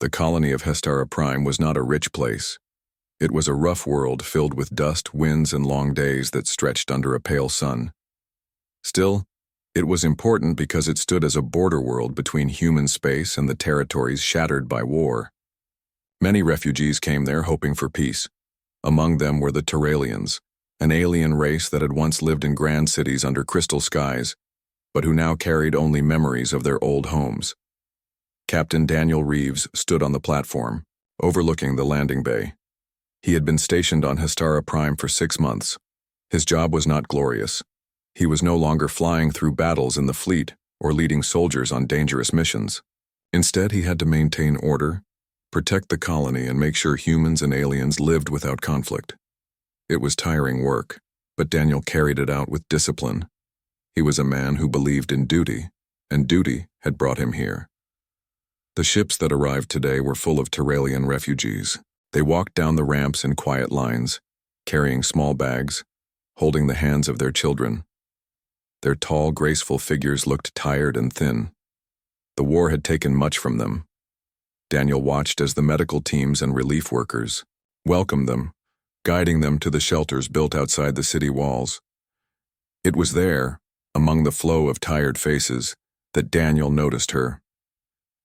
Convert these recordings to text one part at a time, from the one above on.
The colony of SCIFI-Prime was not a rich place. It was a rough world filled with dust, winds, and long days that stretched under a pale sun. Still, it was important because it stood as a border world between human space and the territories shattered by war. Many refugees came there hoping for peace. Among them were the Terralians, an alien race that had once lived in grand cities under crystal skies, but who now carried only memories of their old homes. Captain Daniel Reeves stood on the platform, overlooking the landing bay. He had been stationed on SCIFI-Prime for 6 months. His job was not glorious. He was no longer flying through battles in the fleet or leading soldiers on dangerous missions. Instead, he had to maintain order, protect the colony, and make sure humans and aliens lived without conflict. It was tiring work, but Daniel carried it out with discipline. He was a man who believed in duty, and duty had brought him here. The ships that arrived today were full of Terralian refugees. They walked down the ramps in quiet lines, carrying small bags, holding the hands of their children. Their tall, graceful figures looked tired and thin. The war had taken much from them. Daniel watched as the medical teams and relief workers welcomed them, guiding them to the shelters built outside the city walls. It was there, among the flow of tired faces, that Daniel noticed her.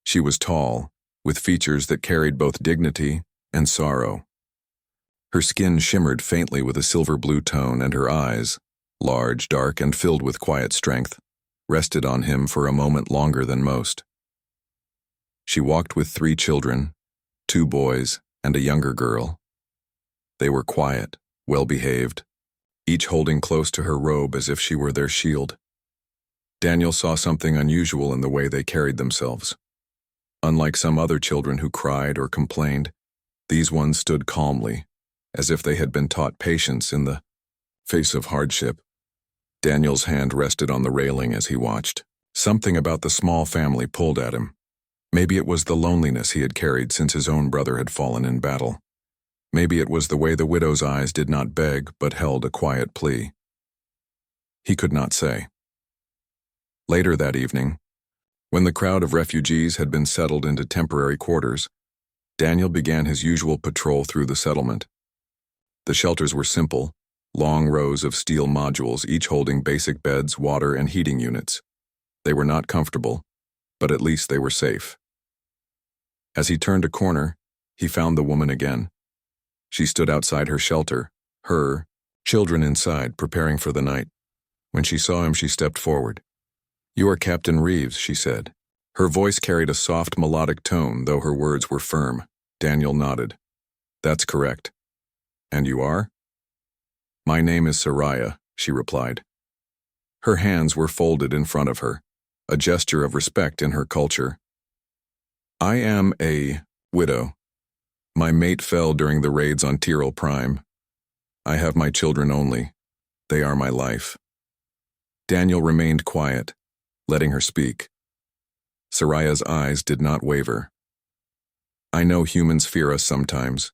She was tall, with features that carried both dignity and sorrow. Her skin shimmered faintly with a silver-blue tone, and her eyes, large, dark, and filled with quiet strength, rested on him for a moment longer than most. She walked with 3 children, 2 boys, and a younger girl. They were quiet, well-behaved, each holding close to her robe as if she were their shield. Daniel saw something unusual in the way they carried themselves. Unlike some other children who cried or complained, these ones stood calmly, as if they had been taught patience in the face of hardship. Daniel's hand rested on the railing as he watched. Something about the small family pulled at him. Maybe it was the loneliness he had carried since his own brother had fallen in battle. Maybe it was the way the widow's eyes did not beg but held a quiet plea. He could not say. Later that evening, when the crowd of refugees had been settled into temporary quarters, Daniel began his usual patrol through the settlement. The shelters were simple, long rows of steel modules, each holding basic beds, water, and heating units. They were not comfortable, but at least they were safe. As he turned a corner, he found the woman again. She stood outside her shelter, her children inside, preparing for the night. When she saw him, she stepped forward. "You are Captain Reeves," she said. Her voice carried a soft, melodic tone, though her words were firm. Daniel nodded. "That's correct. And you are?" "My name is Saraya," she replied. Her hands were folded in front of her, a gesture of respect in her culture. "I am a widow. My mate fell during the raids on Prime. I have my children only. They are my life." Daniel remained quiet, letting her speak. Saraya's eyes did not waver. "I know humans fear us sometimes.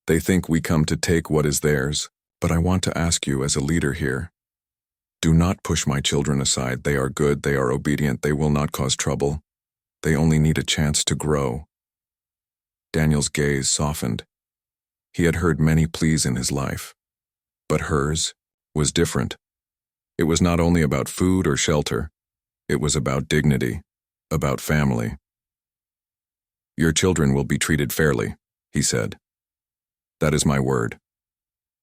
They think we come to take what is theirs, but I want to ask you as a leader here. Do not push my children aside. They are good, they are obedient, they will not cause trouble. They only need a chance to grow." Daniel's gaze softened. He had heard many pleas in his life, but hers was different. It was not only about food or shelter. It was about dignity, about family. "Your children will be treated fairly," he said. "That is my word."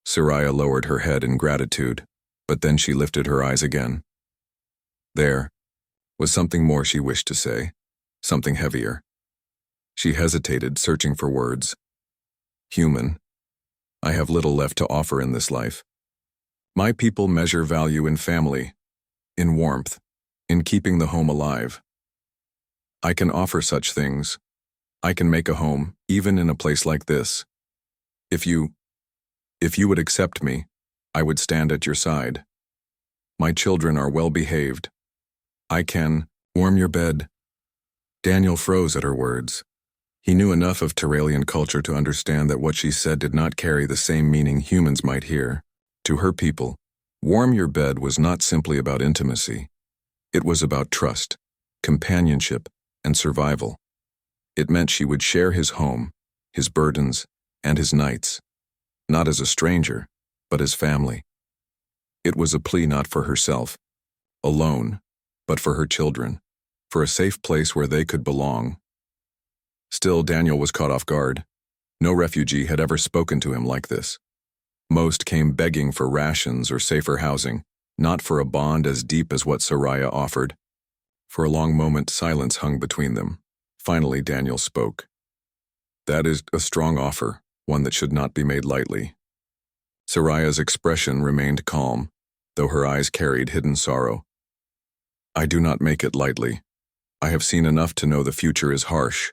Saraya lowered her head in gratitude, but then she lifted her eyes again. There was something more she wished to say, something heavier. She hesitated, searching for words. "Human. I have little left to offer in this life. My people measure value in family, in warmth, in keeping the home alive. I can offer such things. I can make a home, even in a place like this. If you would accept me, I would stand at your side. My children are well behaved. I can warm your bed." Daniel froze at her words. He knew enough of Terralian culture to understand that what she said did not carry the same meaning humans might hear. To her people, warm your bed was not simply about intimacy. It was about trust, companionship, and survival. It meant she would share his home, his burdens, and his nights, not as a stranger, but as family. It was a plea not for herself, alone, but for her children, for a safe place where they could belong. Still, Daniel was caught off guard. No refugee had ever spoken to him like this. Most came begging for rations or safer housing, not for a bond as deep as what Soraya offered. For a long moment, silence hung between them. Finally, Daniel spoke. "That is a strong offer, one that should not be made lightly." Soraya's expression remained calm, though her eyes carried hidden sorrow. "I do not make it lightly. I have seen enough to know the future is harsh.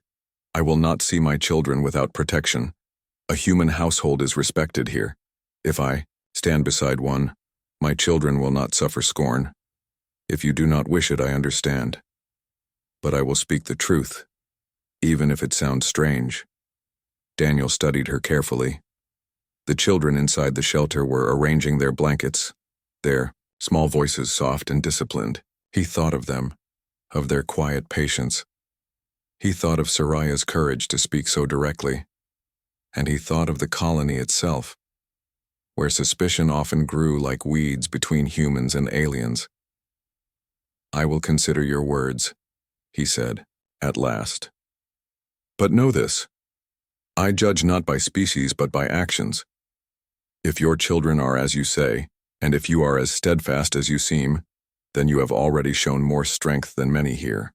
I will not see my children without protection. A human household is respected here. If I stand beside one, my children will not suffer scorn. If you do not wish it, I understand. But I will speak the truth, even if it sounds strange." Daniel studied her carefully. The children inside the shelter were arranging their blankets, their small voices soft and disciplined. He thought of them, of their quiet patience. He thought of Soraya's courage to speak so directly. And he thought of the colony itself, where suspicion often grew like weeds between humans and aliens. "I will consider your words," he said, at last. "But know this. I judge not by species but by actions. If your children are as you say, and if you are as steadfast as you seem, then you have already shown more strength than many here."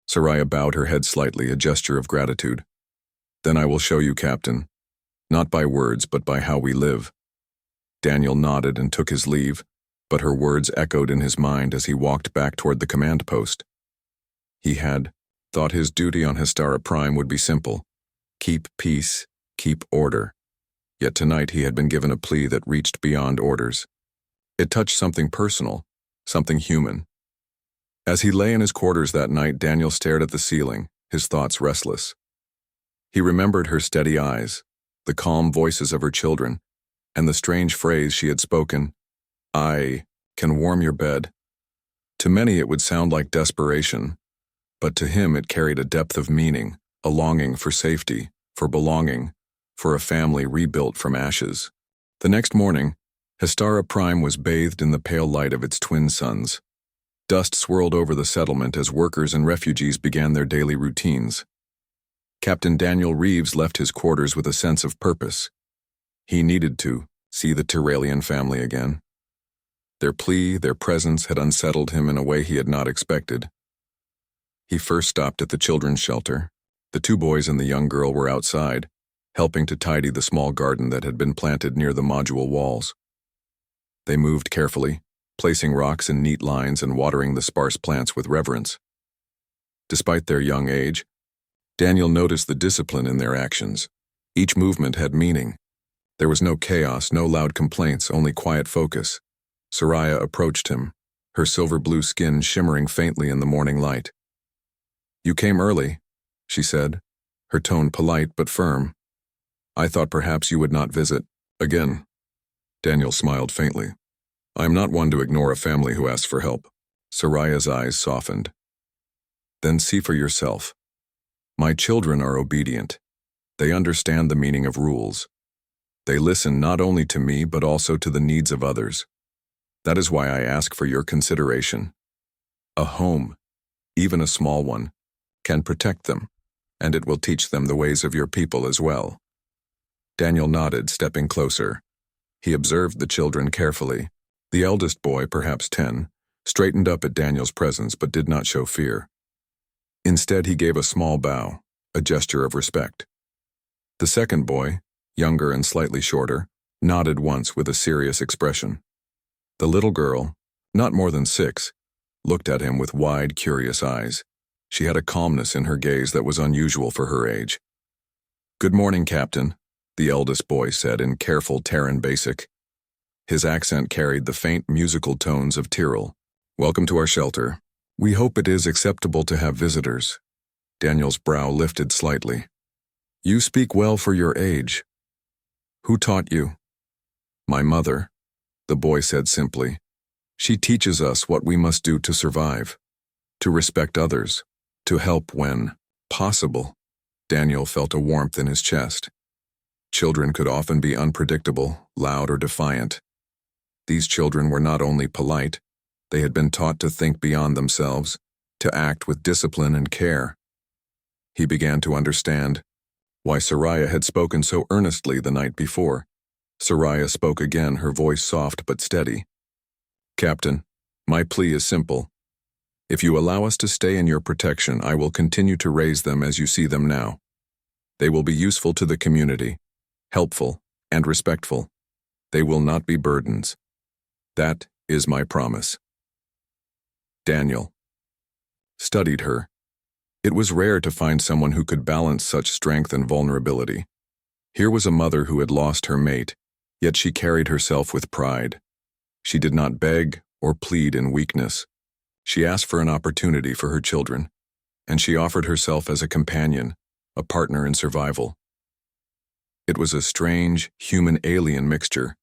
Soraya bowed her head slightly, a gesture of gratitude. "Then I will show you, Captain, not by words but by how we live." Daniel nodded and took his leave, but her words echoed in his mind as he walked back toward the command post. He had thought his duty on SCIFI-Prime would be simple: keep peace, keep order. Yet tonight he had been given a plea that reached beyond orders. It touched something personal, something human. As he lay in his quarters that night, Daniel stared at the ceiling, his thoughts restless. He remembered her steady eyes, the calm voices of her children, and the strange phrase she had spoken, "I can warm your bed." To many it would sound like desperation, but to him it carried a depth of meaning, a longing for safety, for belonging, for a family rebuilt from ashes. The next morning, SCIFI-Prime was bathed in the pale light of its twin suns. Dust swirled over the settlement as workers and refugees began their daily routines. Captain Daniel Reeves left his quarters with a sense of purpose. He needed to see the Tyrrellian family again. Their plea, their presence had unsettled him in a way he had not expected. He first stopped at the children's shelter. The two boys and the young girl were outside, helping to tidy the small garden that had been planted near the module walls. They moved carefully, placing rocks in neat lines and watering the sparse plants with reverence. Despite their young age, Daniel noticed the discipline in their actions. Each movement had meaning. There was no chaos, no loud complaints, only quiet focus. Soraya approached him, her silver-blue skin shimmering faintly in the morning light. "You came early," she said, her tone polite but firm. "I thought perhaps you would not visit again." Daniel smiled faintly. "I am not one to ignore a family who asks for help." Soraya's eyes softened. "Then see for yourself. My children are obedient. They understand the meaning of rules. They listen not only to me but also to the needs of others. That is why I ask for your consideration. A home, even a small one, can protect them, and it will teach them the ways of your people as well." Daniel nodded, stepping closer. He observed the children carefully. The eldest boy, perhaps 10, straightened up at Daniel's presence but did not show fear. Instead, he gave a small bow, a gesture of respect. The second boy, younger and slightly shorter, nodded once with a serious expression. The little girl, not more than 6, looked at him with wide, curious eyes. She had a calmness in her gaze that was unusual for her age. "Good morning, Captain," the eldest boy said in careful Terran Basic. His accent carried the faint musical tones of Tyrrell. "Welcome to our shelter. We hope it is acceptable to have visitors." Daniel's brow lifted slightly. "You speak well for your age. Who taught you?" "My mother," the boy said simply. "She teaches us what we must do to survive, to respect others, to help when possible. Daniel felt a warmth in his chest. Children could often be unpredictable, loud, or defiant. These children were not only polite, they had been taught to think beyond themselves, to act with discipline and care. He began to understand why Soraya had spoken so earnestly the night before. Soraya spoke again, her voice soft but steady. "Captain, my plea is simple. If you allow us to stay in your protection, I will continue to raise them as you see them now. They will be useful to the community, helpful and respectful. They will not be burdens. That is my promise." Daniel studied her. It was rare to find someone who could balance such strength and vulnerability. Here was a mother who had lost her mate, yet she carried herself with pride. She did not beg or plead in weakness. She asked for an opportunity for her children, and she offered herself as a companion, a partner in survival. It was a strange, human-alien mixture,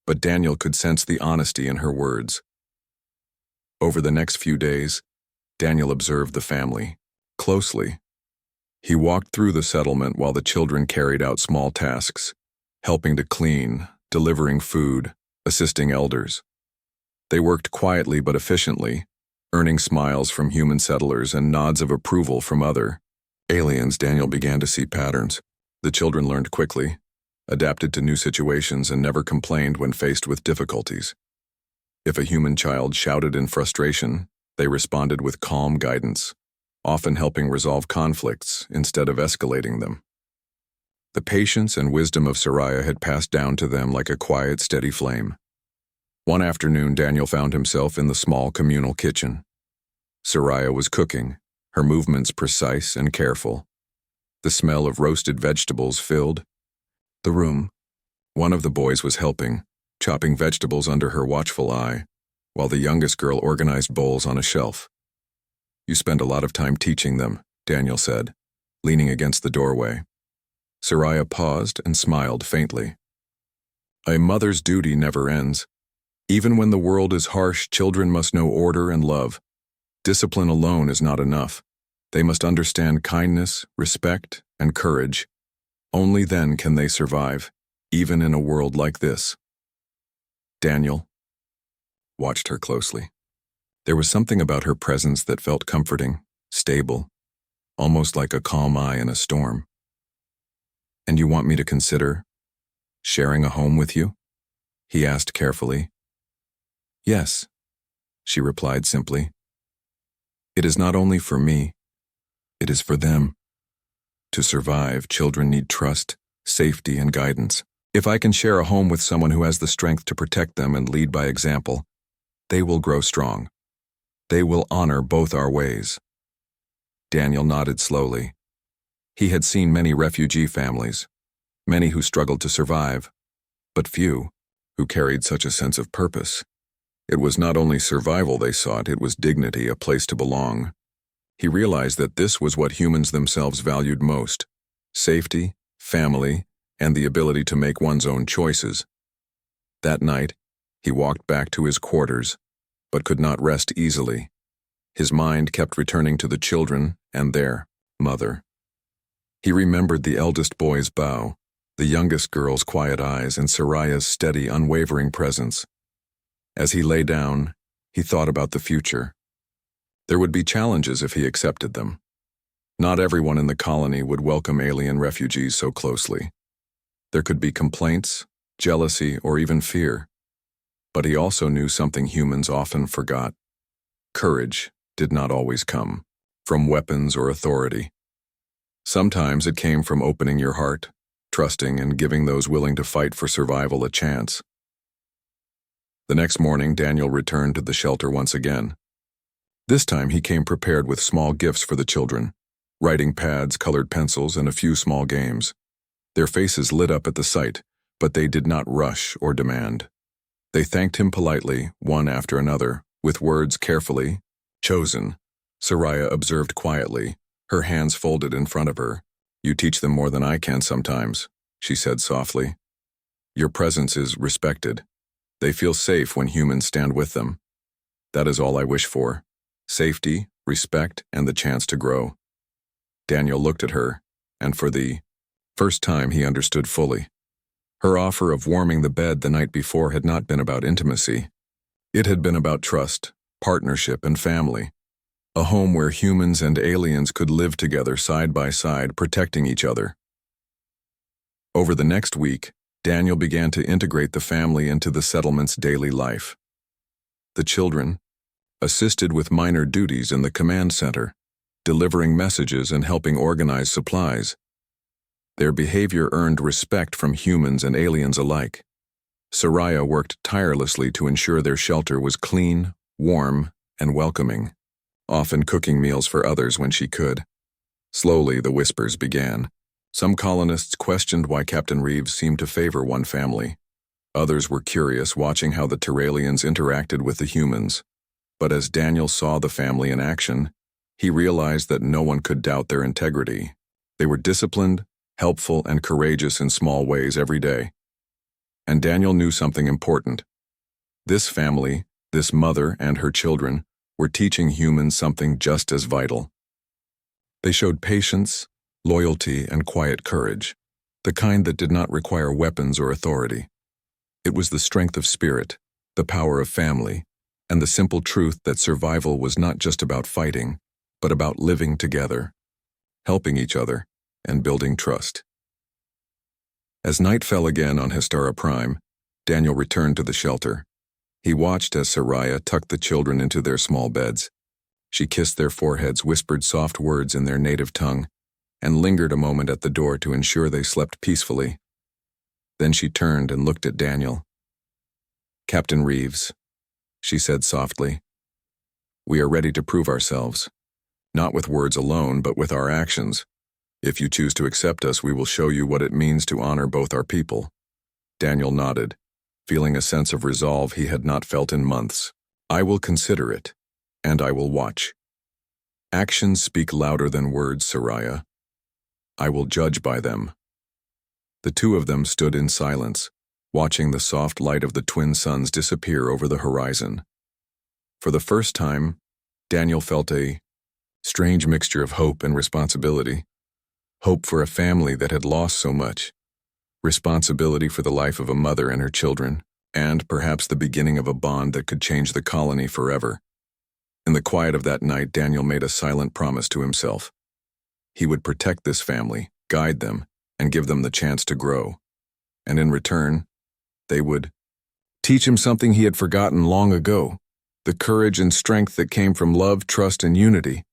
but Daniel could sense the honesty in her words. Over the next few days, Daniel observed the family closely. He walked through the settlement while the children carried out small tasks, helping to clean, delivering food, assisting elders. They worked quietly but efficiently, earning smiles from human settlers and nods of approval from other aliens. Daniel began to see patterns. The children learned quickly, adapted to new situations, and never complained when faced with difficulties. If a human child shouted in frustration, they responded with calm guidance, often helping resolve conflicts instead of escalating them. The patience and wisdom of Soraya had passed down to them like a quiet, steady flame. One afternoon, Daniel found himself in the small communal kitchen. Soraya was cooking, her movements precise and careful. The smell of roasted vegetables filled the room. One of the boys was helping, chopping vegetables under her watchful eye, while the youngest girl organized bowls on a shelf. "You spend a lot of time teaching them," Daniel said, leaning against the doorway. Soraya paused and smiled faintly. "A mother's duty never ends. Even when the world is harsh, children must know order and love. Discipline alone is not enough. They must understand kindness, respect, and courage. Only then can they survive, even in a world like this." Daniel watched her closely. There was something about her presence that felt comforting, stable, almost like a calm eye in a storm. "And you want me to consider sharing a home with you?" he asked carefully. "Yes," she replied simply. "It is not only for me, it is for them. To survive, children need trust, safety, and guidance. If I can share a home with someone who has the strength to protect them and lead by example, they will grow strong. They will honor both our ways." Daniel nodded slowly. He had seen many refugee families, many who struggled to survive, but few who carried such a sense of purpose. It was not only survival they sought, it was dignity, a place to belong. He realized that this was what humans themselves valued most: safety, family, and the ability to make one's own choices. That night, he walked back to his quarters, but could not rest easily. His mind kept returning to the children and their mother. He remembered the eldest boy's bow, the youngest girl's quiet eyes, and Soraya's steady, unwavering presence. As he lay down, he thought about the future. There would be challenges if he accepted them. Not everyone in the colony would welcome alien refugees so closely. There could be complaints, jealousy, or even fear. But he also knew something humans often forgot. Courage did not always come from weapons or authority. Sometimes it came from opening your heart, trusting, and giving those willing to fight for survival a chance. The next morning, Daniel returned to the shelter once again. This time he came prepared with small gifts for the children: writing pads, colored pencils, and a few small games. Their faces lit up at the sight, but they did not rush or demand. They thanked him politely, one after another, with words carefully chosen. Soraya observed quietly, her hands folded in front of her. "You teach them more than I can sometimes," she said softly. "Your presence is respected. They feel safe when humans stand with them. That is all I wish for: safety, respect, and the chance to grow." Daniel looked at her, and for the first time he understood fully. Her offer of warming the bed the night before had not been about intimacy. It had been about trust, partnership, and family. A home where humans and aliens could live together side by side, protecting each other. Over the next week, Daniel began to integrate the family into the settlement's daily life. The children assisted with minor duties in the command center, delivering messages and helping organize supplies. Their behavior earned respect from humans and aliens alike. Soraya worked tirelessly to ensure their shelter was clean, warm, and welcoming, often cooking meals for others when she could. Slowly, the whispers began. Some colonists questioned why Captain Reeves seemed to favor one family. Others were curious, watching how the Terralians interacted with the humans. But as Daniel saw the family in action, he realized that no one could doubt their integrity. They were disciplined, helpful, and courageous in small ways every day. And Daniel knew something important. This family, this mother and her children, were teaching humans something just as vital. They showed patience, loyalty, and quiet courage, the kind that did not require weapons or authority. It was the strength of spirit, the power of family, and the simple truth that survival was not just about fighting, but about living together, helping each other, and building trust. As night fell again on HFY, Daniel returned to the shelter. He watched as Soraya tucked the children into their small beds. She kissed their foreheads, whispered soft words in their native tongue, and lingered a moment at the door to ensure they slept peacefully. Then she turned and looked at Daniel. "Captain Reeves," she said softly, "we are ready to prove ourselves, not with words alone, but with our actions. If you choose to accept us, we will show you what it means to honor both our people." Daniel nodded, feeling a sense of resolve he had not felt in months. "I will consider it, and I will watch. Actions speak louder than words, Soraya. I will judge by them." The two of them stood in silence, watching the soft light of the twin suns disappear over the horizon. For the first time, Daniel felt a strange mixture of hope and responsibility. Hope for a family that had lost so much, responsibility for the life of a mother and her children, and perhaps the beginning of a bond that could change the colony forever. In the quiet of that night, Daniel made a silent promise to himself. He would protect this family, guide them, and give them the chance to grow. And in return, they would teach him something he had forgotten long ago, the courage and strength that came from love, trust, and unity.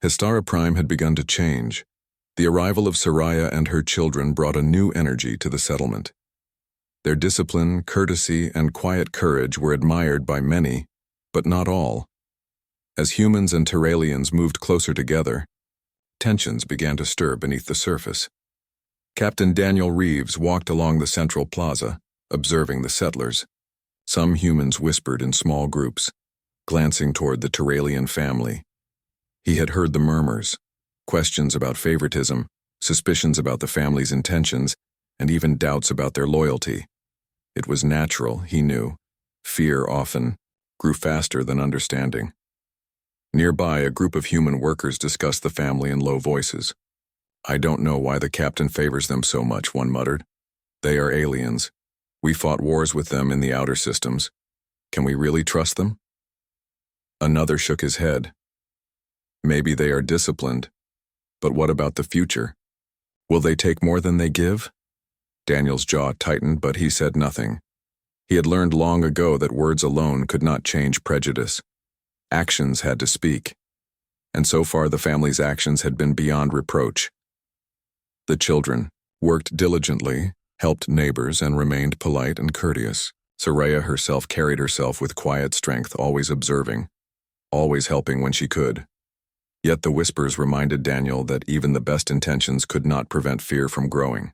HFY had begun to change. The arrival of Soraya and her children brought a new energy to the settlement. Their discipline, courtesy, and quiet courage were admired by many, but not all. As humans and Terralians moved closer together, tensions began to stir beneath the surface. Captain Daniel Reeves walked along the central plaza, observing the settlers. Some humans whispered in small groups, glancing toward the Terralian family. He had heard the murmurs, questions about favoritism, suspicions about the family's intentions, and even doubts about their loyalty. It was natural, he knew. Fear often grew faster than understanding. Nearby, a group of human workers discussed the family in low voices. "I don't know why the captain favors them so much," one muttered. "They are aliens. We fought wars with them in the outer systems. Can we really trust them?" Another shook his head. "Maybe they are disciplined. But what about the future? Will they take more than they give?" Daniel's jaw tightened, but he said nothing. He had learned long ago that words alone could not change prejudice. Actions had to speak. And so far the family's actions had been beyond reproach. The children worked diligently, helped neighbors, and remained polite and courteous. Soraya herself carried herself with quiet strength, always observing, always helping when she could. Yet the whispers reminded Daniel that even the best intentions could not prevent fear from growing.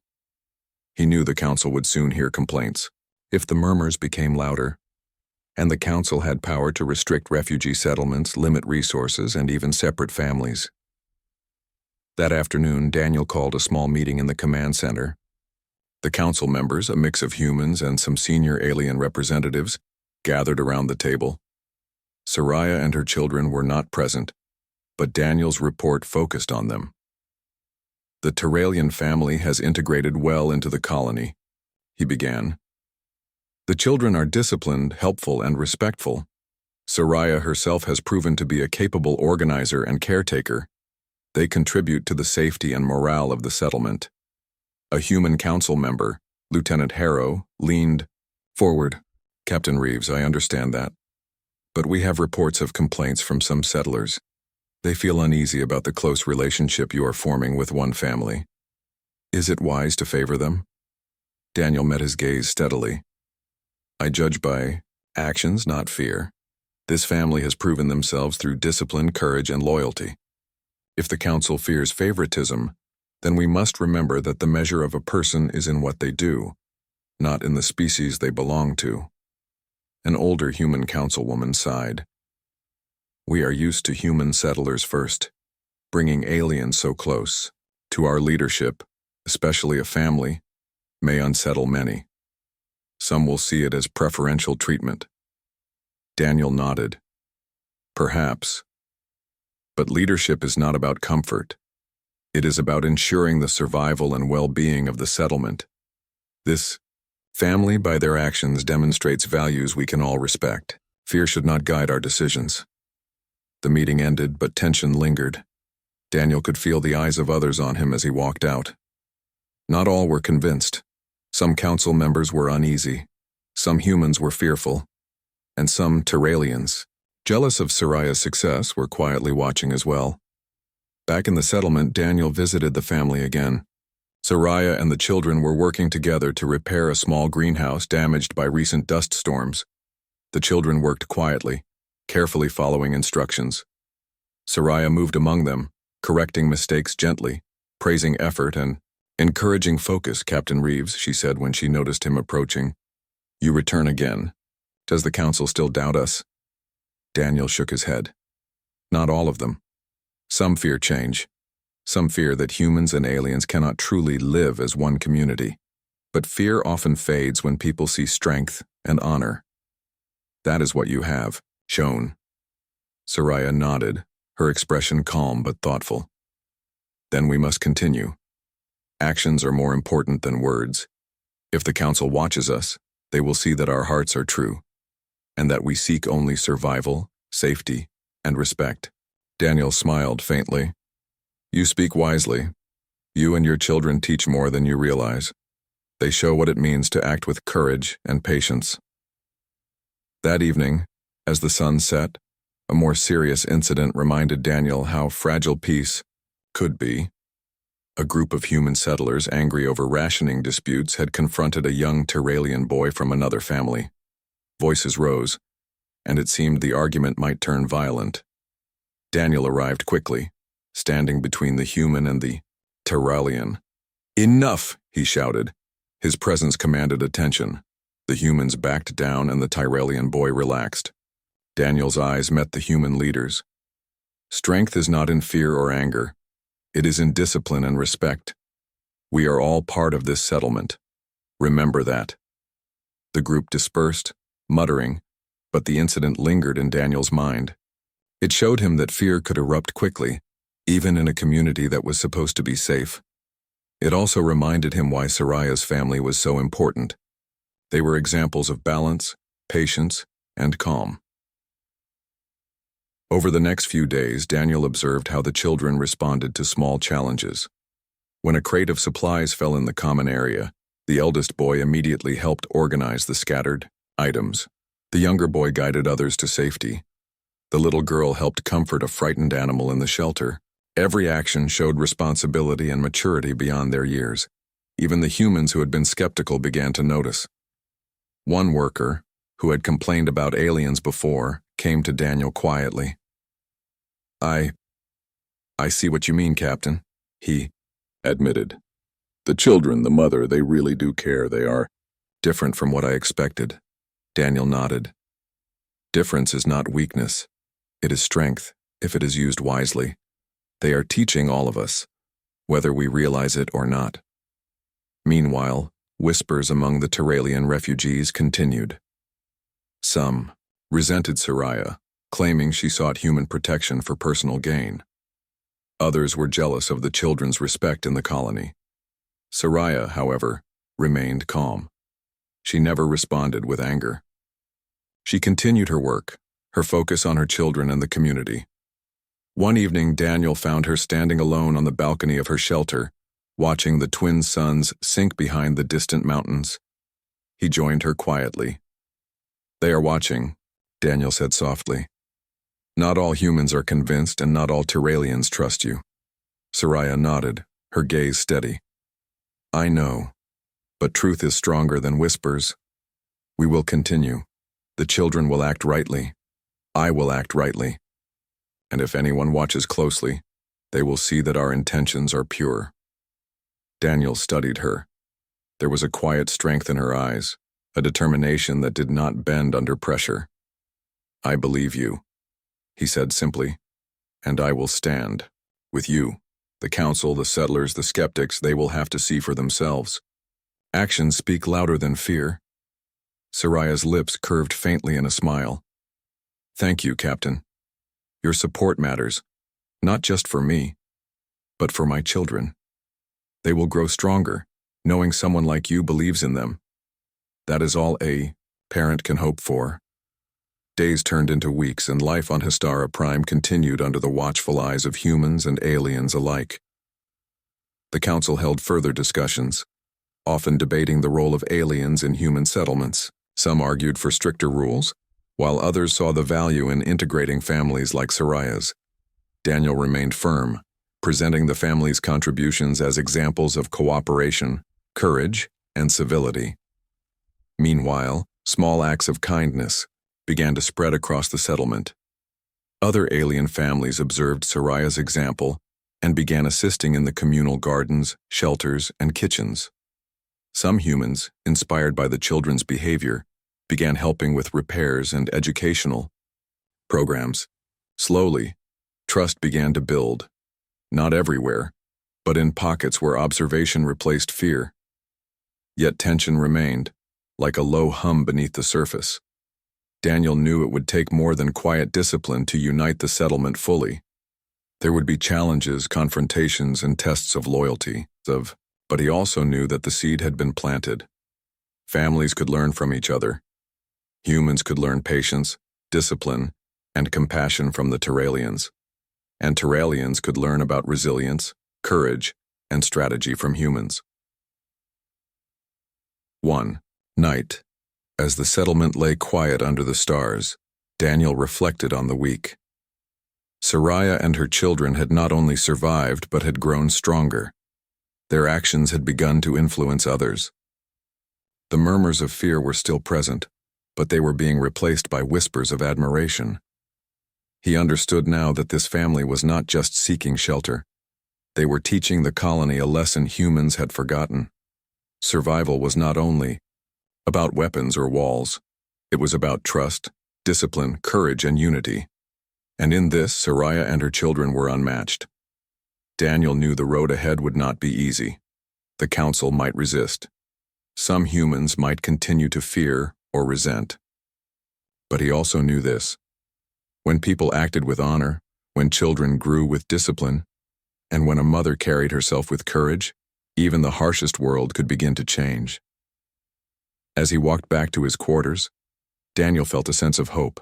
He knew the council would soon hear complaints. If the murmurs became louder, and the council had power to restrict refugee settlements, limit resources, and even separate families. That afternoon, Daniel called a small meeting in the command center. The council members, a mix of humans and some senior alien representatives, gathered around the table. Soraya and her children were not present, but Daniel's report focused on them. The Terralian family has integrated well into the colony, he began. The children are disciplined, helpful, and respectful. Soraya herself has proven to be a capable organizer and caretaker. They contribute to the safety and morale of the settlement. A human council member, Lieutenant Harrow, leaned forward. Captain Reeves, I understand that. But we have reports of complaints from some settlers. They feel uneasy about the close relationship you are forming with one family. Is it wise to favor them? Daniel met his gaze steadily. I judge by actions, not fear. This family has proven themselves through discipline, courage, and loyalty. If the council fears favoritism, then we must remember that the measure of a person is in what they do, not in the species they belong to. An older human councilwoman sighed. We are used to human settlers first, bringing aliens so close. To our leadership, especially a family, may unsettle many. Some will see it as preferential treatment. Daniel nodded. Perhaps. But leadership is not about comfort. It is about ensuring the survival and well-being of the settlement. This family, by their actions, demonstrates values we can all respect. Fear should not guide our decisions. The meeting ended, but tension lingered. Daniel could feel the eyes of others on him as he walked out. Not all were convinced. Some council members were uneasy. Some humans were fearful. And some Terralians, jealous of Soraya's success, were quietly watching as well. Back in the settlement, Daniel visited the family again. Soraya and the children were working together to repair a small greenhouse damaged by recent dust storms. The children worked quietly, carefully following instructions. Soraya moved among them, correcting mistakes gently, praising effort and encouraging focus. Captain Reeves, she said when she noticed him approaching. You return again. Does the council still doubt us? Daniel shook his head. Not all of them. Some fear change. Some fear that humans and aliens cannot truly live as one community. But fear often fades when people see strength and honor. That is what you have shown. Soraya nodded, her expression calm but thoughtful. Then we must continue. Actions are more important than words. If the council watches us, they will see that our hearts are true, and that we seek only survival, safety, and respect. Daniel smiled faintly. You speak wisely. You and your children teach more than you realize. They show what it means to act with courage and patience. That evening, as the sun set, a more serious incident reminded Daniel how fragile peace could be. A group of human settlers angry over rationing disputes had confronted a young Terralian boy from another family. Voices rose, and it seemed the argument might turn violent. Daniel arrived quickly, standing between the human and the Terralian. Enough, he shouted. His presence commanded attention. The humans backed down and the Terralian boy relaxed. Daniel's eyes met the human leaders. Strength is not in fear or anger. It is in discipline and respect. We are all part of this settlement. Remember that. The group dispersed, muttering, but the incident lingered in Daniel's mind. It showed him that fear could erupt quickly, even in a community that was supposed to be safe. It also reminded him why Soraya's family was so important. They were examples of balance, patience, and calm. Over the next few days, Daniel observed how the children responded to small challenges. When a crate of supplies fell in the common area, the eldest boy immediately helped organize the scattered items. The younger boy guided others to safety. The little girl helped comfort a frightened animal in the shelter. Every action showed responsibility and maturity beyond their years. Even the humans who had been skeptical began to notice. One worker, who had complained about aliens before, came to Daniel quietly. I see what you mean, Captain, he admitted. The children, the mother, they really do care. They are different from what I expected. Daniel nodded. Difference is not weakness. It is strength, if it is used wisely. They are teaching all of us, whether we realize it or not. Meanwhile, whispers among the Terralian refugees continued. Some resented Soraya, claiming she sought human protection for personal gain. Others were jealous of the children's respect in the colony. Soraya, however, remained calm. She never responded with anger. She continued her work, her focus on her children and the community. One evening, Daniel found her standing alone on the balcony of her shelter, watching the twin suns sink behind the distant mountains. He joined her quietly. "They are watching," Daniel said softly. "Not all humans are convinced and not all Tyralians trust you." Soraya nodded, her gaze steady. "I know, but truth is stronger than whispers. We will continue. The children will act rightly. I will act rightly. And if anyone watches closely, they will see that our intentions are pure." Daniel studied her. There was a quiet strength in her eyes, a determination that did not bend under pressure. "I believe you," he said simply, "and I will stand with you. The council, the settlers, the skeptics, they will have to see for themselves. Actions speak louder than fear." Soraya's lips curved faintly in a smile. "Thank you, Captain. Your support matters, not just for me, but for my children. They will grow stronger, knowing someone like you believes in them. That is all a parent can hope for." Days turned into weeks, and life on HFY continued under the watchful eyes of humans and aliens alike. The council held further discussions, often debating the role of aliens in human settlements. Some argued for stricter rules, while others saw the value in integrating families like Soraya's. Daniel remained firm, presenting the family's contributions as examples of cooperation, courage, and civility. Meanwhile, small acts of kindness began to spread across the settlement. Other alien families observed Soraya's example and began assisting in the communal gardens, shelters, and kitchens. Some humans, inspired by the children's behavior, began helping with repairs and educational programs. Slowly, trust began to build. Not everywhere, but in pockets where observation replaced fear. Yet tension remained, like a low hum beneath the surface. Daniel knew it would take more than quiet discipline to unite the settlement fully. There would be challenges, confrontations, and tests of loyalty, but he also knew that the seed had been planted. Families could learn from each other. Humans could learn patience, discipline, and compassion from the Tyralians. And Tyralians could learn about resilience, courage, and strategy from humans. 1. Night. As the settlement lay quiet under the stars, Daniel reflected on the week. Soraya and her children had not only survived but had grown stronger. Their actions had begun to influence others. The murmurs of fear were still present, but they were being replaced by whispers of admiration. He understood now that this family was not just seeking shelter. They were teaching the colony a lesson humans had forgotten. Survival was not only about weapons or walls. It was about trust, discipline, courage, and unity. And in this, Soraya and her children were unmatched. Daniel knew the road ahead would not be easy. The council might resist. Some humans might continue to fear or resent. But he also knew this. When people acted with honor, when children grew with discipline, and when a mother carried herself with courage, even the harshest world could begin to change. As he walked back to his quarters, Daniel felt a sense of hope.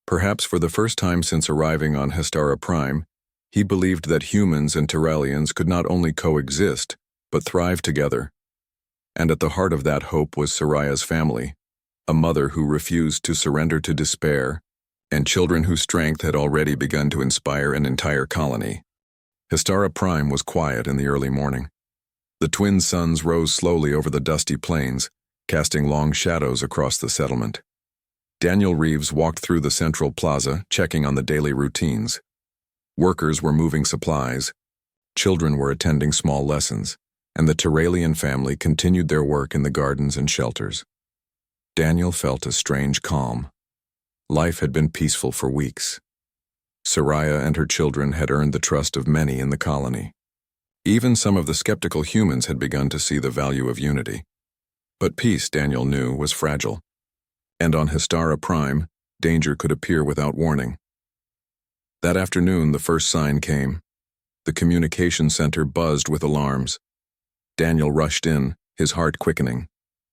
Perhaps for the first time since arriving on HFY, he believed that humans and Tyralians could not only coexist, but thrive together. And at the heart of that hope was Soraya's family, a mother who refused to surrender to despair, and children whose strength had already begun to inspire an entire colony. HFY was quiet in the early morning. The twin suns rose slowly over the dusty plains, casting long shadows across the settlement. Daniel Reeves walked through the central plaza, checking on the daily routines. Workers were moving supplies, children were attending small lessons, and the Tyralian family continued their work in the gardens and shelters. Daniel felt a strange calm. Life had been peaceful for weeks. Soraya and her children had earned the trust of many in the colony. Even some of the skeptical humans had begun to see the value of unity. But peace, Daniel knew, was fragile. And on HFY, danger could appear without warning. That afternoon, the first sign came. The communication center buzzed with alarms. Daniel rushed in, his heart quickening.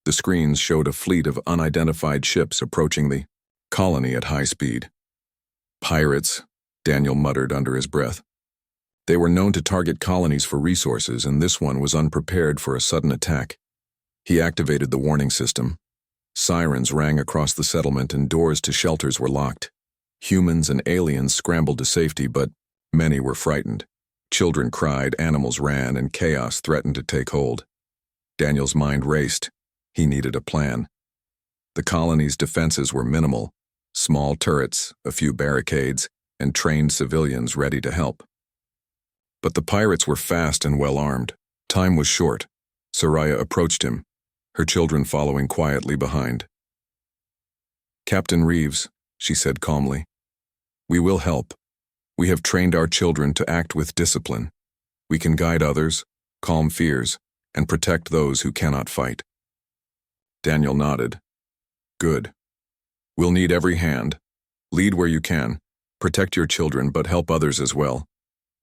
The screens showed a fleet of unidentified ships approaching the colony at high speed. Pirates, Daniel muttered under his breath. They were known to target colonies for resources, and this one was unprepared for a sudden attack. He activated the warning system. Sirens rang across the settlement and doors to shelters were locked. Humans and aliens scrambled to safety, but many were frightened. Children cried, animals ran, and chaos threatened to take hold. Daniel's mind raced. He needed a plan. The colony's defenses were minimal: small turrets, a few barricades, and trained civilians ready to help. But the pirates were fast and well-armed. Time was short. Saraya approached him, her children following quietly behind. "Captain Reeves," she said calmly, "we will help. We have trained our children to act with discipline. We can guide others, calm fears, and protect those who cannot fight." Daniel nodded. "Good. We'll need every hand. Lead where you can. Protect your children, but help others as well.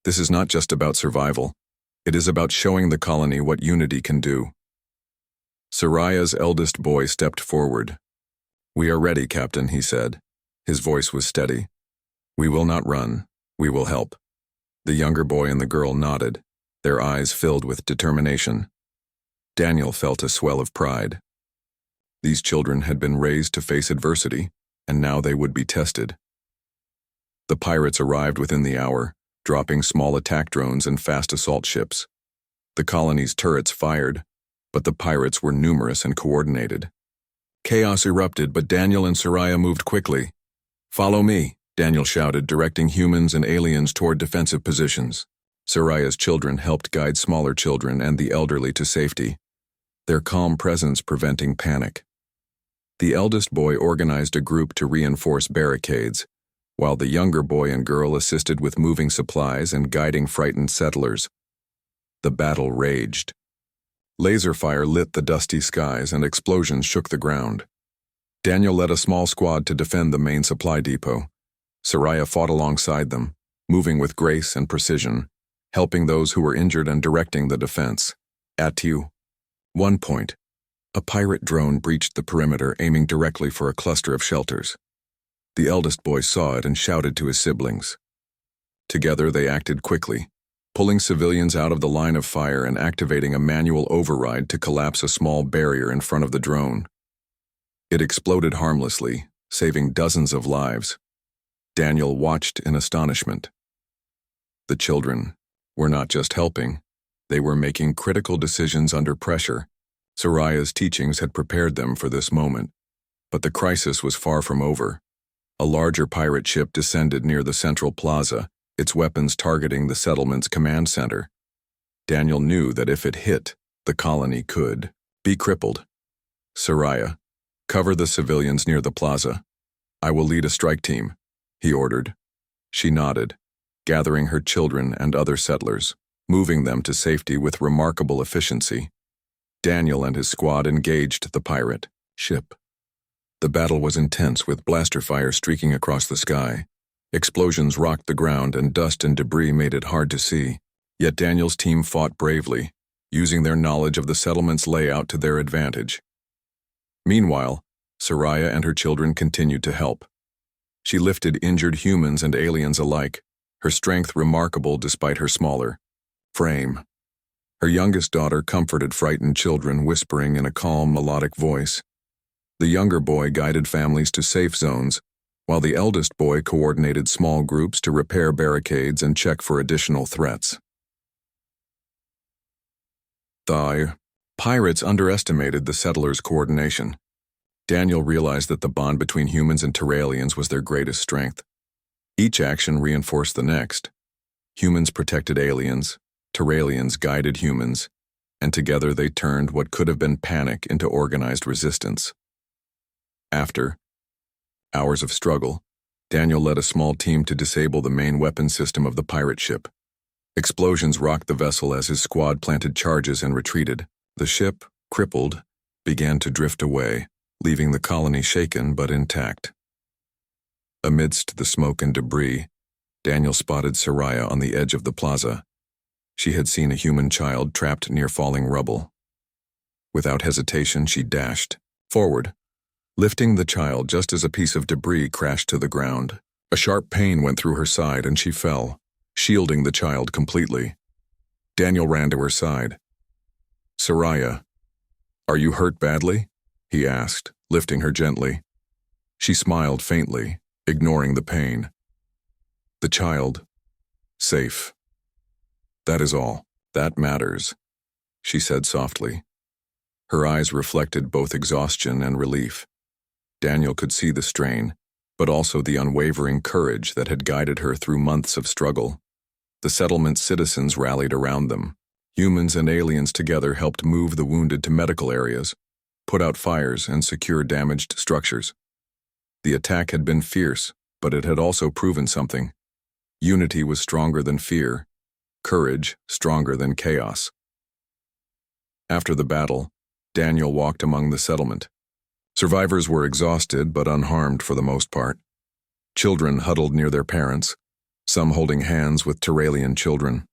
This is not just about survival. It is about showing the colony what unity can do." Saraya's eldest boy stepped forward. "We are ready, Captain," he said. His voice was steady. "We will not run. We will help." The younger boy and the girl nodded, their eyes filled with determination. Daniel felt a swell of pride. These children had been raised to face adversity, and now they would be tested. The pirates arrived within the hour, dropping small attack drones and fast assault ships. The colony's turrets fired, but the pirates were numerous and coordinated. Chaos erupted, but Daniel and Saraya moved quickly. "Follow me," Daniel shouted, directing humans and aliens toward defensive positions. Saraya's children helped guide smaller children and the elderly to safety, their calm presence preventing panic. The eldest boy organized a group to reinforce barricades, while the younger boy and girl assisted with moving supplies and guiding frightened settlers. The battle raged. Laser fire lit the dusty skies and explosions shook the ground. Daniel led a small squad to defend the main supply depot. Saraya fought alongside them, moving with grace and precision, helping those who were injured and directing the defense. At one point, a pirate drone breached the perimeter, aiming directly for a cluster of shelters. The eldest boy saw it and shouted to his siblings. Together they acted quickly, pulling civilians out of the line of fire and activating a manual override to collapse a small barrier in front of the drone. It exploded harmlessly, saving dozens of lives. Daniel watched in astonishment. The children were not just helping, they were making critical decisions under pressure. Saraya's teachings had prepared them for this moment, but the crisis was far from over. A larger pirate ship descended near the central plaza, its weapons targeting the settlement's command center. Daniel knew that if it hit, the colony could be crippled. "Saraya, cover the civilians near the plaza. I will lead a strike team," he ordered. She nodded, gathering her children and other settlers, moving them to safety with remarkable efficiency. Daniel and his squad engaged the pirate ship. The battle was intense, with blaster fire streaking across the sky. Explosions rocked the ground and dust and debris made it hard to see. Yet Daniel's team fought bravely, using their knowledge of the settlement's layout to their advantage. Meanwhile, Saraya and her children continued to help. She lifted injured humans and aliens alike, her strength remarkable despite her smaller frame. Her youngest daughter comforted frightened children, whispering in a calm, melodic voice. The younger boy guided families to safe zones, while the eldest boy coordinated small groups to repair barricades and check for additional threats. The pirates underestimated the settlers' coordination. Daniel realized that the bond between humans and Terralians was their greatest strength. Each action reinforced the next. Humans protected aliens, Terralians guided humans, and together they turned what could have been panic into organized resistance. After hours of struggle, Daniel led a small team to disable the main weapon system of the pirate ship. Explosions rocked the vessel as his squad planted charges and retreated. The ship, crippled, began to drift away, leaving the colony shaken but intact. Amidst the smoke and debris, Daniel spotted Saraya on the edge of the plaza, She had seen a human child trapped near falling rubble. Without hesitation, she dashed forward, lifting the child just as a piece of debris crashed to the ground. A sharp pain went through her side and she fell, shielding the child completely. Daniel ran to her side. "Soraya, are you hurt badly?" he asked, lifting her gently. She smiled faintly, ignoring the pain. "The child, safe. That is all. That matters," she said softly. Her eyes reflected both exhaustion and relief. Daniel could see the strain, but also the unwavering courage that had guided her through months of struggle. The settlement's citizens rallied around them. Humans and aliens together helped move the wounded to medical areas, put out fires, and secure damaged structures. The attack had been fierce, but it had also proven something. Unity was stronger than fear, courage stronger than chaos. After the battle, Daniel walked among the settlement. Survivors were exhausted but unharmed for the most part. Children huddled near their parents, some holding hands with Terralian children.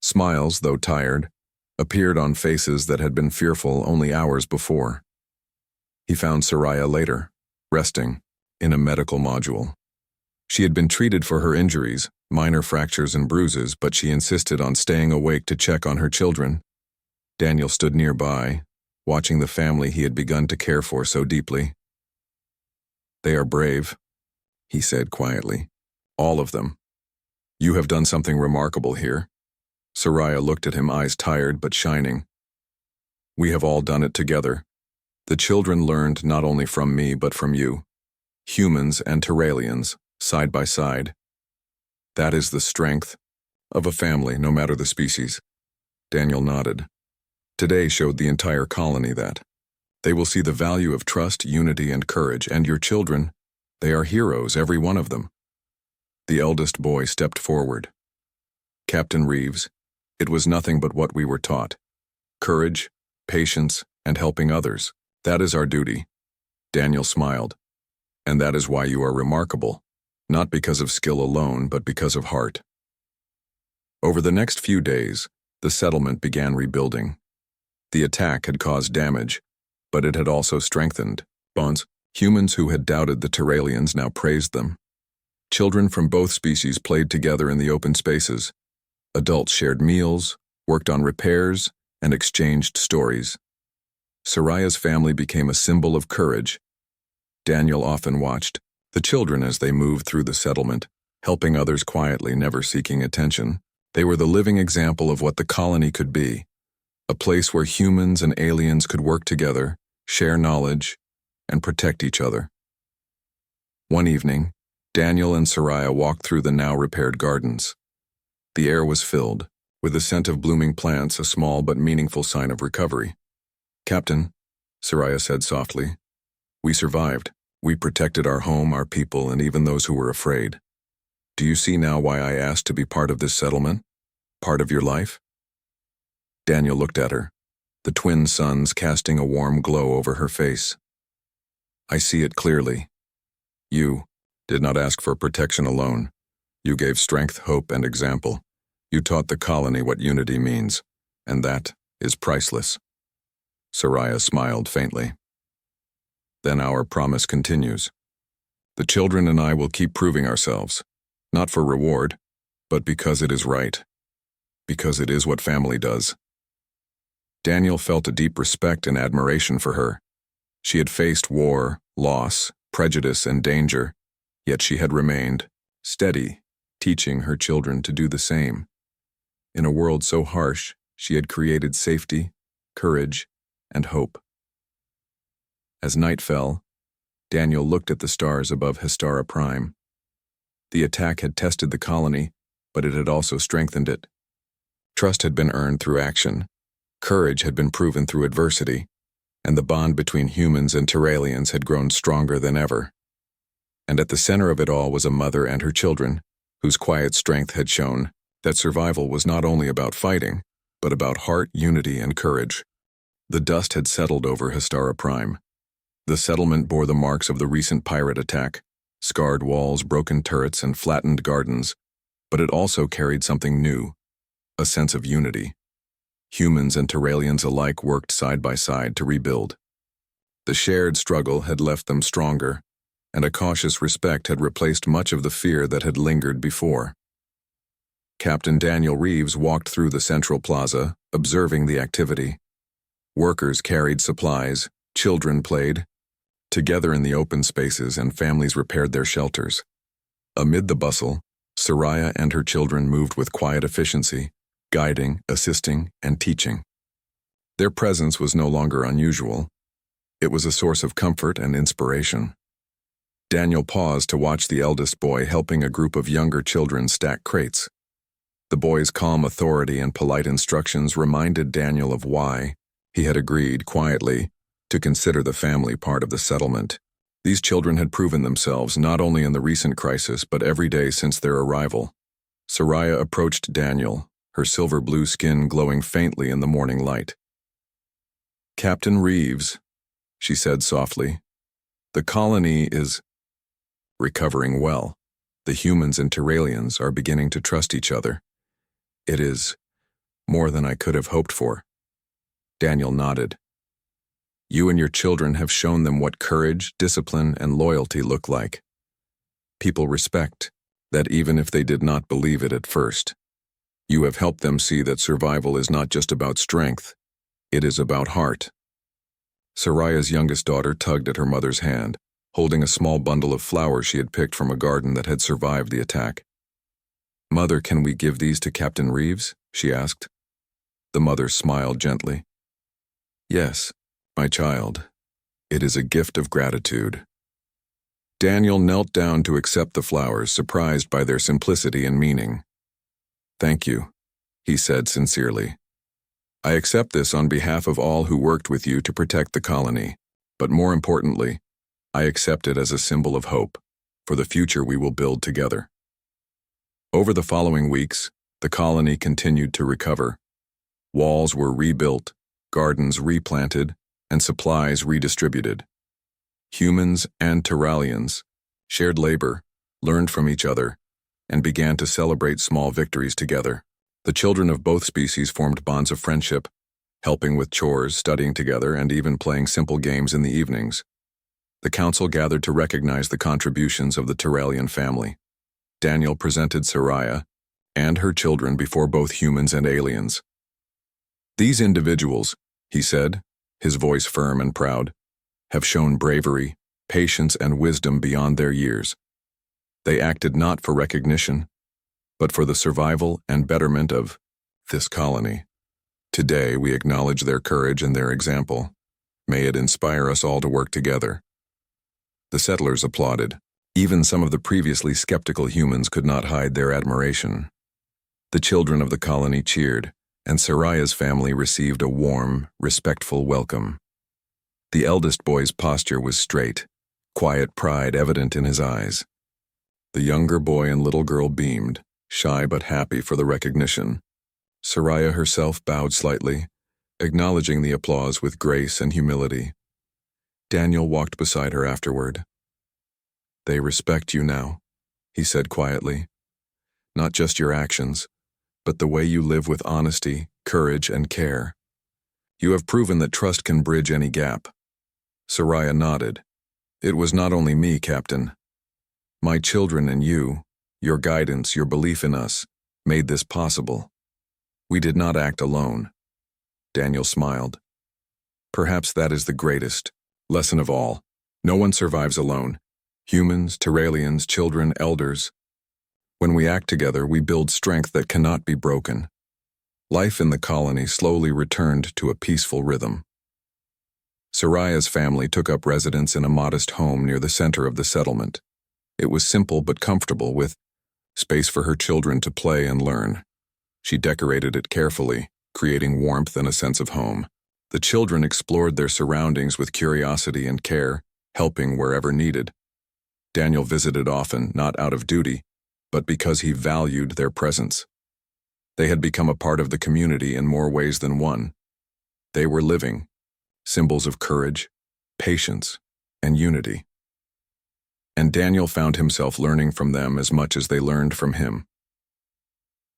Smiles, though tired, appeared on faces that had been fearful only hours before. He found Soraya later, resting, in a medical module. She had been treated for her injuries, minor fractures and bruises, but she insisted on staying awake to check on her children. Daniel stood nearby, watching the family he had begun to care for so deeply. "They are brave," he said quietly. "All of them. You have done something remarkable here." Soraya looked at him, eyes tired but shining. "We have all done it together. The children learned not only from me but from you. Humans and Terralians, side by side. That is the strength of a family, no matter the species." Daniel nodded. "Today showed the entire colony that. They will see the value of trust, unity, and courage, and your children, they are heroes, every one of them." The eldest boy stepped forward. "Captain Reeves, it was nothing but what we were taught. Courage, patience, and helping others. That is our duty." Daniel smiled. "And that is why you are remarkable, not because of skill alone, but because of heart." Over the next few days, the settlement began rebuilding. The attack had caused damage, but it had also strengthened bonds. Humans who had doubted the Terralians now praised them. Children from both species played together in the open spaces. Adults shared meals, worked on repairs, and exchanged stories. Soraya's family became a symbol of courage. Daniel often watched the children as they moved through the settlement, helping others quietly, never seeking attention. They were the living example of what the colony could be, a place where humans and aliens could work together, share knowledge, and protect each other. One evening, Daniel and Soraya walked through the now-repaired gardens. The air was filled with the scent of blooming plants, a small but meaningful sign of recovery. "Captain," Soraya said softly, "we survived. We protected our home, our people, and even those who were afraid. Do you see now why I asked to be part of this settlement? Part of your life?" Daniel looked at her, the twin suns casting a warm glow over her face. "I see it clearly. You did not ask for protection alone. You gave strength, hope, and example. You taught the colony what unity means, and that is priceless." Soraya smiled faintly. "Then our promise continues. The children and I will keep proving ourselves, not for reward, but because it is right. Because it is what family does." Daniel felt a deep respect and admiration for her. She had faced war, loss, prejudice, and danger, yet she had remained steady, teaching her children to do the same. In a world so harsh, she had created safety, courage, and hope. As night fell, Daniel looked at the stars above HFY. The attack had tested the colony, but it had also strengthened it. Trust had been earned through action, courage had been proven through adversity, and the bond between humans and Terralians had grown stronger than ever. And at the center of it all was a mother and her children, whose quiet strength had shown that survival was not only about fighting, but about heart, unity, and courage. The dust had settled over HFY. The settlement bore the marks of the recent pirate attack, scarred walls, broken turrets, and flattened gardens, but it also carried something new, a sense of unity. Humans and Terralians alike worked side by side to rebuild. The shared struggle had left them stronger, and a cautious respect had replaced much of the fear that had lingered before. Captain Daniel Reeves walked through the central plaza, observing the activity. Workers carried supplies, children played together in the open spaces, and families repaired their shelters. Amid the bustle, Soraya and her children moved with quiet efficiency, guiding, assisting, and teaching. Their presence was no longer unusual. It was a source of comfort and inspiration. Daniel paused to watch the eldest boy helping a group of younger children stack crates. The boy's calm authority and polite instructions reminded Daniel of why he had agreed quietly to consider the family part of the settlement. These children had proven themselves not only in the recent crisis but every day since their arrival. Soraya approached Daniel, her silver blue skin glowing faintly in the morning light. "Captain Reeves," she said softly, "the colony is recovering well. The humans and Terralians are beginning to trust each other. It is more than I could have hoped for." Daniel nodded. "You and your children have shown them what courage, discipline, and loyalty look like. People respect that even if they did not believe it at first. You have helped them see that survival is not just about strength, it is about heart." Soraya's youngest daughter tugged at her mother's hand, holding a small bundle of flowers she had picked from a garden that had survived the attack. "Mother, can we give these to Captain Reeves?" she asked. The mother smiled gently. "Yes, my child. It is a gift of gratitude." Daniel knelt down to accept the flowers, surprised by their simplicity and meaning. "Thank you," he said sincerely. "I accept this on behalf of all who worked with you to protect the colony, but more importantly, I accept it as a symbol of hope for the future we will build together." Over the following weeks, the colony continued to recover. Walls were rebuilt, gardens replanted, and supplies redistributed. Humans and Terralians shared labor, learned from each other, and began to celebrate small victories together. The children of both species formed bonds of friendship, helping with chores, studying together, and even playing simple games in the evenings. The council gathered to recognize the contributions of the Terralian family. Daniel presented Soraya and her children before both humans and aliens. "These individuals," he said, his voice firm and proud, "have shown bravery, patience, and wisdom beyond their years. They acted not for recognition, but for the survival and betterment of this colony. Today we acknowledge their courage and their example. May it inspire us all to work together." The settlers applauded. Even some of the previously skeptical humans could not hide their admiration. The children of the colony cheered, and Soraya's family received a warm, respectful welcome. The eldest boy's posture was straight, quiet pride evident in his eyes. The younger boy and little girl beamed, shy but happy for the recognition. Soraya herself bowed slightly, acknowledging the applause with grace and humility. Daniel walked beside her afterward. "They respect you now," he said quietly. "Not just your actions, but the way you live with honesty, courage, and care. You have proven that trust can bridge any gap." Soraya nodded. "It was not only me, Captain. My children and you, your guidance, your belief in us, made this possible. We did not act alone." Daniel smiled. "Perhaps that is the greatest lesson of all. No one survives alone. Humans, Terralians, children, elders. When we act together, we build strength that cannot be broken." Life in the colony slowly returned to a peaceful rhythm. Soraya's family took up residence in a modest home near the center of the settlement. It was simple but comfortable, with space for her children to play and learn. She decorated it carefully, creating warmth and a sense of home. The children explored their surroundings with curiosity and care, helping wherever needed. Daniel visited often, not out of duty, but because he valued their presence. They had become a part of the community in more ways than one. They were living symbols of courage, patience, and unity. And Daniel found himself learning from them as much as they learned from him.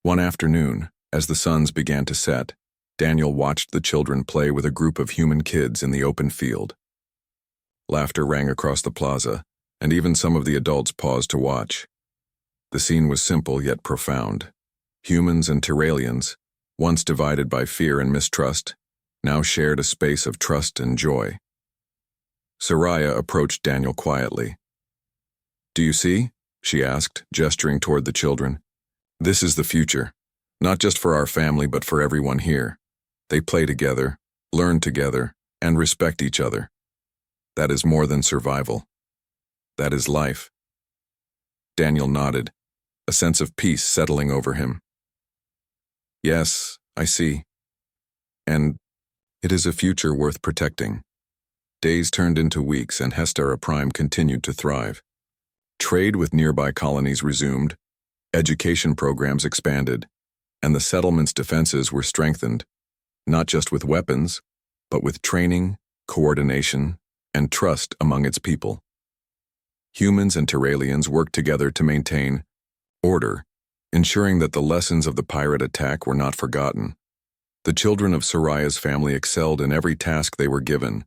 One afternoon, As the suns began to set, Daniel watched the children play with a group of human kids in the open field. Laughter rang across the plaza, and even some of the adults paused to watch. The scene was simple yet profound. Humans and Tyralians, once divided by fear and mistrust, now shared a space of trust and joy. Soraya approached Daniel quietly. "Do you see?" she asked, gesturing toward the children. "This is the future, not just for our family but for everyone here. They play together, learn together, and respect each other. That is more than survival. That is life." Daniel nodded, a sense of peace settling over him. "Yes, I see. And it is a future worth protecting." Days turned into weeks and SCIFI-Prime continued to thrive. Trade with nearby colonies resumed, education programs expanded, and the settlement's defenses were strengthened, not just with weapons, but with training, coordination, and trust among its people. Humans and Tyralians worked together to maintain order, ensuring that the lessons of the pirate attack were not forgotten. The children of Soraya's family excelled in every task they were given.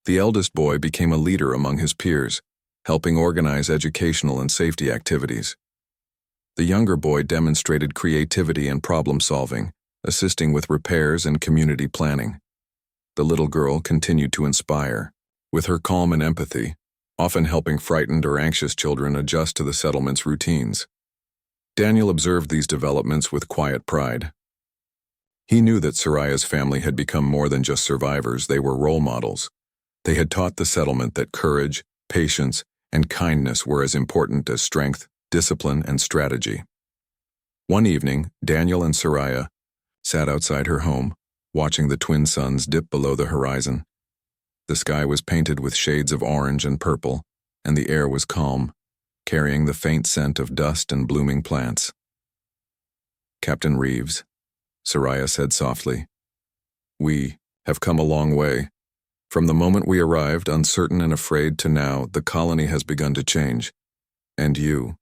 The eldest boy became a leader among his peers, helping organize educational and safety activities. The younger boy demonstrated creativity and problem-solving, assisting with repairs and community planning. The little girl continued to inspire, with her calm and empathy, often helping frightened or anxious children adjust to the settlement's routines. Daniel observed these developments with quiet pride. He knew that Soraya's family had become more than just survivors, they were role models. They had taught the settlement that courage, patience, and kindness were as important as strength, discipline, and strategy. One evening, Daniel and Soraya sat outside her home, watching the twin suns dip below the horizon. The sky was painted with shades of orange and purple, and the air was calm, carrying the faint scent of dust and blooming plants. "Captain Reeves," Soraya said softly, "we have come a long way. From the moment we arrived, uncertain and afraid, to now, the colony has begun to change. And you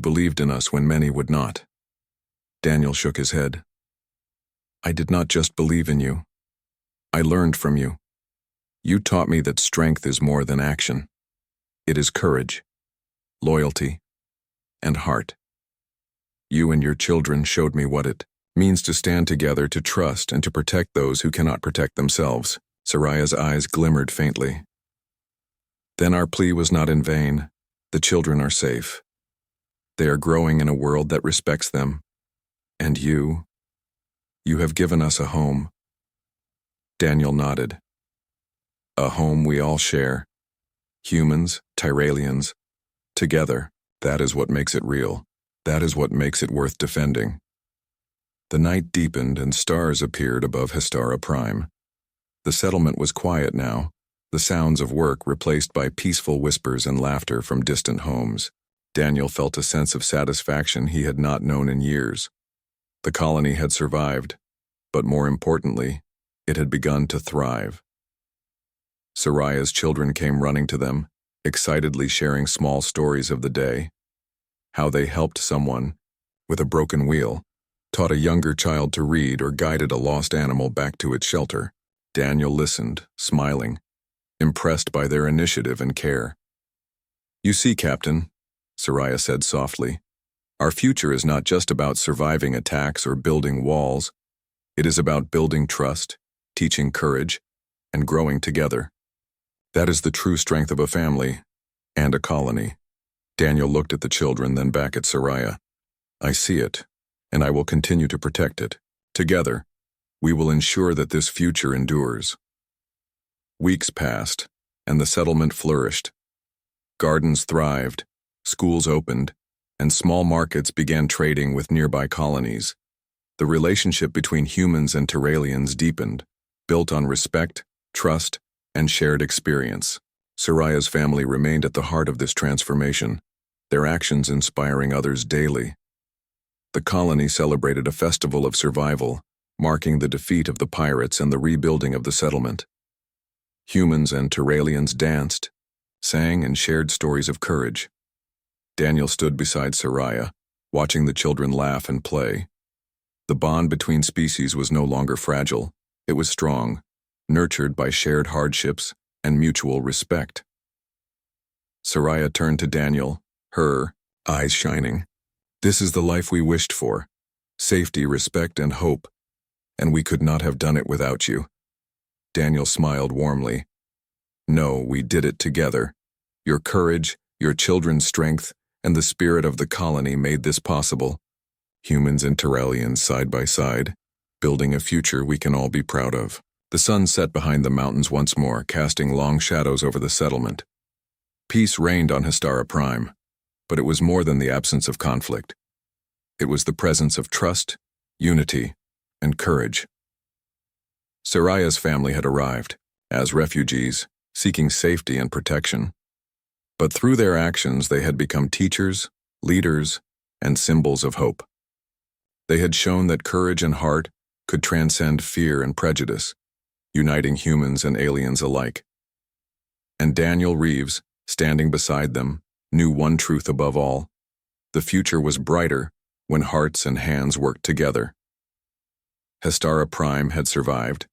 believed in us when many would not." Daniel shook his head. "I did not just believe in you. I learned from you. You taught me that strength is more than action. It is courage, loyalty, and heart. You and your children showed me what it means to stand together, to trust, and to protect those who cannot protect themselves." Soraya's eyes glimmered faintly. "Then our plea was not in vain. The children are safe. They are growing in a world that respects them. And you have given us a home." Daniel nodded. "A home we all share. Humans, Tyralians, together. That is what makes it real. That is what makes it worth defending." The night deepened and stars appeared above SCIFI-Prime. The settlement was quiet now, the sounds of work replaced by peaceful whispers and laughter from distant homes. Daniel felt a sense of satisfaction he had not known in years. The colony had survived, but more importantly, it had begun to thrive. Soraya's children came running to them, excitedly sharing small stories of the day. How they helped someone with a broken wheel, taught a younger child to read, or guided a lost animal back to its shelter. Daniel listened, smiling, impressed by their initiative and care. "You see, Captain," Soraya said softly, "our future is not just about surviving attacks or building walls. It is about building trust, teaching courage, and growing together. That is the true strength of a family and a colony." Daniel looked at the children, then back at Soraya. "I see it, and I will continue to protect it. Together, we will ensure that this future endures." Weeks passed, and the settlement flourished. Gardens thrived, schools opened, and small markets began trading with nearby colonies. The relationship between humans and Tyralians deepened, built on respect, trust, and shared experience. Soraya's family remained at the heart of this transformation, their actions inspiring others daily. The colony celebrated a festival of survival, marking the defeat of the pirates and the rebuilding of the settlement. Humans and Tyralians danced, sang, and shared stories of courage. Daniel stood beside Soraya, watching the children laugh and play. The bond between species was no longer fragile. It was strong, nurtured by shared hardships and mutual respect. Saraya turned to Daniel, her eyes shining. "This is the life we wished for. Safety, respect, and hope. And we could not have done it without you." Daniel smiled warmly. "No, we did it together. Your courage, your children's strength, and the spirit of the colony made this possible. Humans and Terrellians side by side, building a future we can all be proud of." The sun set behind the mountains once more, casting long shadows over the settlement. Peace reigned on HFY, but it was more than the absence of conflict. It was the presence of trust, unity, and courage. Saraya's family had arrived, as refugees, seeking safety and protection. But through their actions they had become teachers, leaders, and symbols of hope. They had shown that courage and heart could transcend fear and prejudice, uniting humans and aliens alike. And Daniel Reeves, standing beside them, knew one truth above all: the future was brighter when hearts and hands worked together. HFY had survived,